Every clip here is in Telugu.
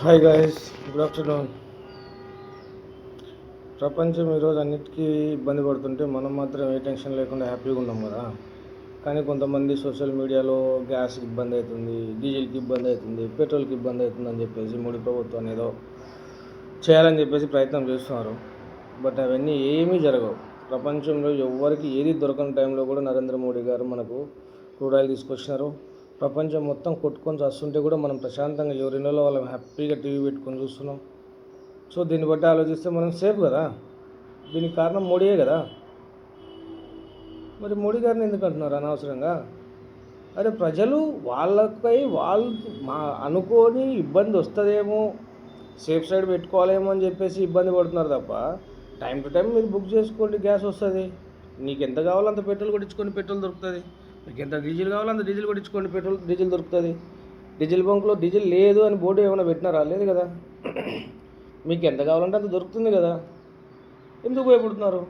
Hi guys, good afternoon. ప్రపంచం ఈరోజు అన్నిటికీ ఇబ్బంది పడుతుంటే మనం మాత్రం ఏ టెన్షన్ లేకుండా హ్యాపీగా ఉన్నాం కదా. కానీ కొంతమంది సోషల్ మీడియాలో గ్యాస్కి ఇబ్బంది అవుతుంది, డీజిల్కి ఇబ్బంది అవుతుంది, పెట్రోల్కి ఇబ్బంది అవుతుంది అని చెప్పేసి మోడీ ప్రభుత్వం ఏదో చేయాలని చెప్పేసి ప్రయత్నం చేస్తున్నారు. బట్ అవన్నీ ఏమీ జరగవు. ప్రపంచంలో ఎవరికి ఏది దొరకని టైంలో కూడా నరేంద్ర మోడీ గారు మనకు క్రూడ్ ఆయిల్ తీసుకొచ్చినారు. ప్రపంచం మొత్తం కొట్టుకొని వస్తుంటే కూడా మనం ప్రశాంతంగా ఎవరినో వాళ్ళం హ్యాపీగా టీవీ పెట్టుకొని చూస్తున్నాం. సో దీన్ని బట్టి ఆలోచిస్తే మనం సేఫ్ కదా. దీనికి కారణం మోడీయే కదా. మరి మోడీ గారిని ఎందుకు అంటున్నారు అనవసరంగా? అరే ప్రజలు వాళ్ళకై వాళ్ళు అనుకొని ఇబ్బంది వస్తుందేమో, సేఫ్ సైడ్ పెట్టుకోవాలేమో అని చెప్పేసి ఇబ్బంది పడుతున్నారు తప్ప, టైం టు టైం మీరు బుక్ చేసుకోండి, గ్యాస్ వస్తుంది. నీకు ఎంత కావాలో అంత పెట్రోల్ కొట్టించుకోండి, పెట్రోల్ దొరుకుతుంది. మీకు ఎంత డీజిల్ కావాలో అంత డీజిల్ కొట్టించుకోండి, డీజిల్ దొరుకుతుంది. డీజిల్ బంక్లో డీజిల్ లేదు అని బోర్డు ఏమైనా పెట్టినారా? లేదు కదా. మీకు ఎంత కావాలంటే అంత దొరుకుతుంది కదా. ఎందుకు భయపడుతున్నారు?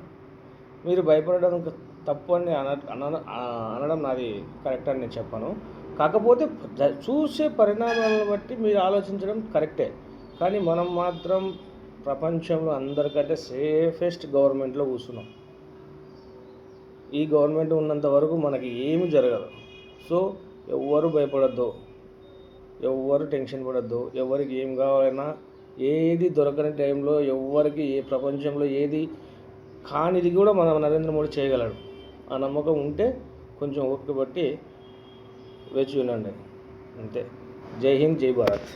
మీరు భయపడడం తప్పు అని అనడం నాది కరెక్ట్ అని నేను చెప్పాను. కాకపోతే చూసే పరిణామాలను బట్టి మీరు ఆలోచించడం కరెక్టే. కానీ మనం మాత్రం ప్రపంచంలో అందరికంటే సేఫెస్ట్ గవర్నమెంట్లో కూర్చున్నాం. ఈ గవర్నమెంట్ ఉన్నంత వరకు మనకి ఏమి జరగదు. సో ఎవ్వరు భయపడద్దు, ఎవ్వరు టెన్షన్ పడద్దు. ఎవరికి ఏం కావాలన్నా, ఏది దొరకని టైంలో ఎవ్వరికి ఏ ప్రపంచంలో ఏది కానిది కూడా మన నరేంద్ర మోడీ చేయగలడు. ఆ నమ్మకం ఉంటే కొంచెం ఓపిక బట్టి వేచి ఉండండి. అంతే. జై హింద్, జై భారత్.